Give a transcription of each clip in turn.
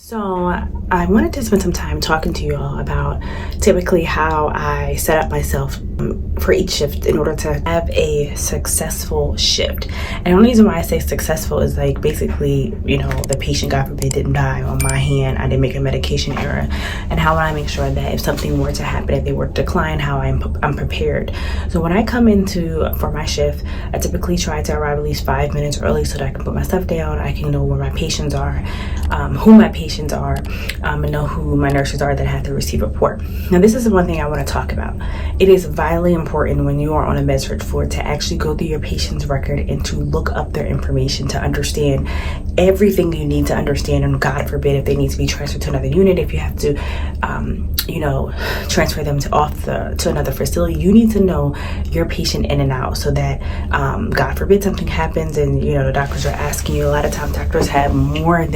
So I wanted to spend some time talking to you all about typically how I set up myself for each shift in order to have a successful shift. And the only reason why I say successful is like basically, the patient, God forbid, didn't die on my hand. I didn't make a medication error. And how would I make sure that if something were to happen, if they were to decline, how I'm prepared. So when I come for my shift, I typically try to arrive at least 5 minutes early so that I can put my stuff down. I can know where my patients are, who my patients are, and know who my nurses are that have to receive a report. Now, this is the one thing I want to talk about. It is vitally important when you are on a med surg floor to actually go through your patient's record and to look up their information to understand everything you need to understand. And God forbid, if they need to be transferred to another unit, if you have to, transfer them to another facility, you need to know your patient in and out so that, God forbid, something happens and, the doctors are asking you. A lot of times doctors have more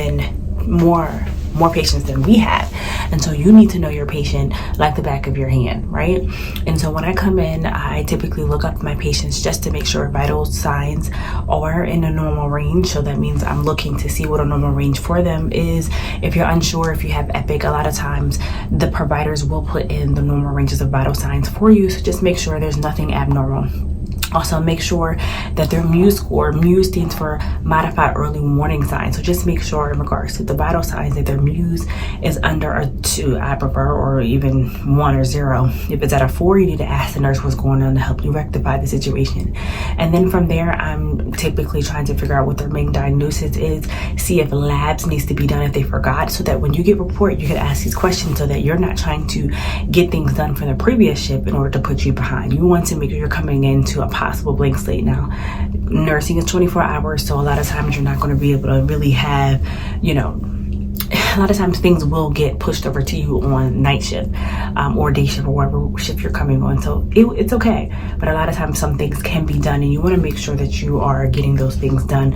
patients than we have, and so you need to know your patient like the back of your hand, right? And so when I come in, I typically look up my patients just to make sure vital signs are in a normal range. So that means I'm looking to see what a normal range for them is. If you're unsure if you have Epic, a lot of times the providers will put in the normal ranges of vital signs for you, so just make sure there's nothing abnormal. Also, make sure that their Muse score, Muse stands for modified early warning signs. So just make sure in regards to the vital signs that their Muse is under a 2, I prefer, or even 1 or 0. If it's at a 4, you need to ask the nurse what's going on to help you rectify the situation. And then from there, I'm typically trying to figure out what their main diagnosis is, see if labs needs to be done if they forgot, so that when you get report, you can ask these questions so that you're not trying to get things done from the previous shift in order to put you behind. You want to make sure you're coming into a possible blank slate. Now, nursing is 24 hours, so a lot of times you're not going to be able to really have, a lot of times things will get pushed over to you on night shift or day shift or whatever shift you're coming on. So it's okay. But a lot of times some things can be done, and you want to make sure that you are getting those things done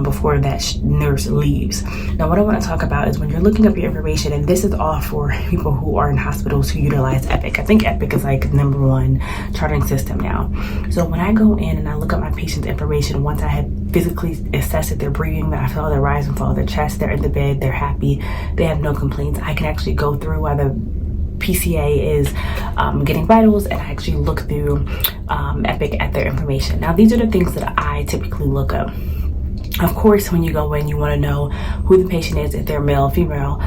before that nurse leaves. Now, what I want to talk about is when you're looking up your information, and this is all for people who are in hospitals who utilize Epic. I think Epic is like #1 charting system now. So when I go in and I look up my patient's information, once I have physically assessed that they're breathing, that I feel their rise and fall of their chest, they're in the bed, they're happy, they have no complaints, I can actually go through while the PCA is getting vitals, and I actually look through Epic at their information. Now, these are the things that I typically look up. Of course, when you go in, you want to know who the patient is, if they're male, female,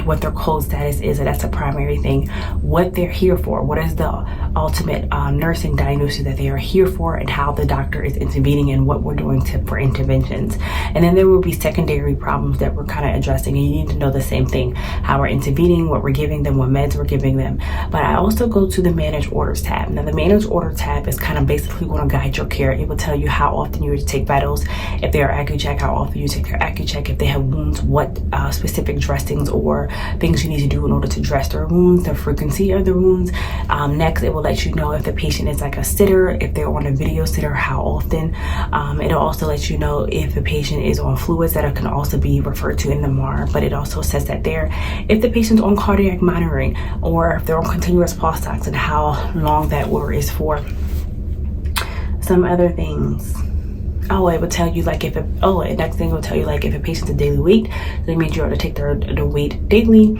what their cold status is, and that's a primary thing. What they're here for, what is the ultimate nursing diagnosis that they are here for, and how the doctor is intervening and what we're doing for interventions. And then there will be secondary problems that we're kind of addressing, and you need to know the same thing, how we're intervening, what we're giving them, what meds we're giving them. But I also go to the Manage Orders tab. Now, the Manage Order tab is kind of basically going to guide your care. It will tell you how often you would take vitals, if they are AccuCheck, how often you take their AccuCheck, if they have wounds, what specific dressings or things you need to do in order to dress their wounds, the frequency of the wounds. Next, it will let you know if the patient is like a sitter, if they're on a video sitter, how often. It'll also let you know if the patient is on fluids that can also be referred to in the MAR, but it also says that there, if the patient's on cardiac monitoring or if they're on continuous pulse ox and how long that order is for. Some other things. It will tell you like next thing it will tell you like if a patient's a daily weight, that means you ought to take their weight daily.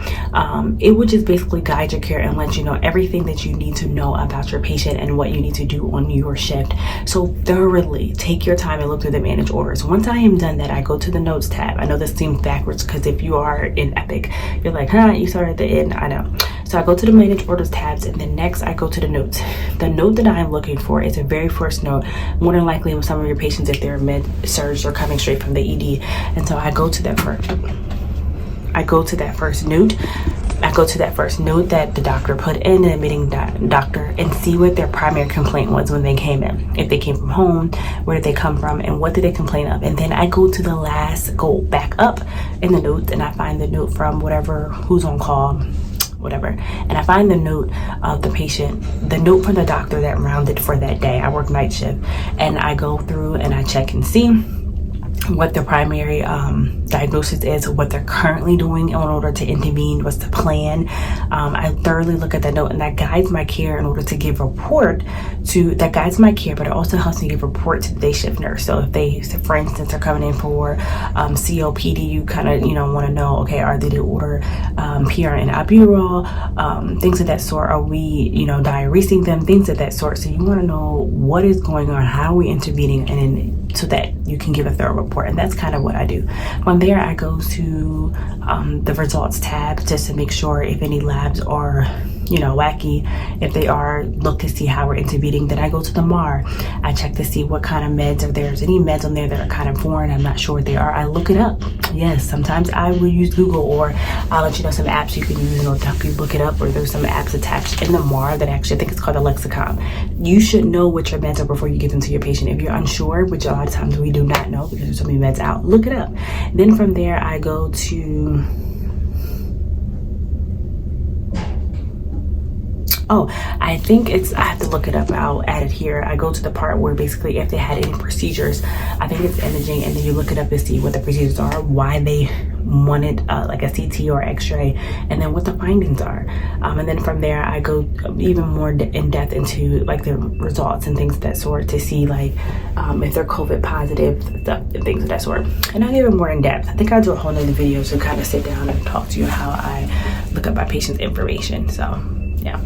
It would just basically guide your care and let you know everything that you need to know about your patient and what you need to do on your shift. So thoroughly take your time and look through the Manage Orders. Once I am done that, I go to the Notes tab. I know this seems backwards because if you are in Epic, you're like, you started at the end. I know. So I go to the Manage Orders tabs, and then next I go to the notes. The note that I'm looking for is the very first note, more than likely with some of your patients if they're med-surg or coming straight from the ED. And so I go to that first note. I go to that first note that the doctor put in, the admitting doctor, and see what their primary complaint was when they came in. If they came from home, where did they come from, and what did they complain of? And then I go back up in the notes, and I find the note from who's on call, whatever. And I find the note of the patient, the note from the doctor that rounded for that day. I work night shift, and I go through and I check and see. what their primary diagnosis is, what they're currently doing in order to intervene, what's the plan. I thoroughly look at that note, and that guides my care in order to give report to, that guides my care, but it also helps me give report to the day shift nurse. So if they, for instance, are coming in for COPD, you kind of, want to know, okay, are they to order PRN albuterol, things of that sort? Are we, diuresing them, things of that sort? So you want to know what is going on, how are we intervening, and then so that you can give a thorough report. And that's kind of what I do. From there, I go to the results tab just to make sure if any labs are, wacky. If they are, look to see how we're intervening. Then I go to the MAR. I check to see what kind of meds are there. If there's any meds on there that are kind of foreign, I'm not sure what they are, I look it up. Yes, sometimes I will use Google, or I'll let you know some apps you can use in order to help you look it up, or there's some apps attached in the MAR that actually, I think it's called a lexicon. You should know what your meds are before you give them to your patient. If you're unsure, which a lot of times we do not know because there's so many meds out, look it up. Then from there, I go to, I think it's, I have to look it up, I'll add it here. I go to the part where basically if they had any procedures, I think it's imaging, and then you look it up to see what the procedures are, why they wanted like a CT or x-ray, and then what the findings are. And then from there, I go even more in depth into like the results and things of that sort to see like if they're COVID positive stuff and things of that sort. And I'll give it more in depth. I think I'll do a whole nother video to kind of sit down and talk to you how I look up my patient's information. So yeah.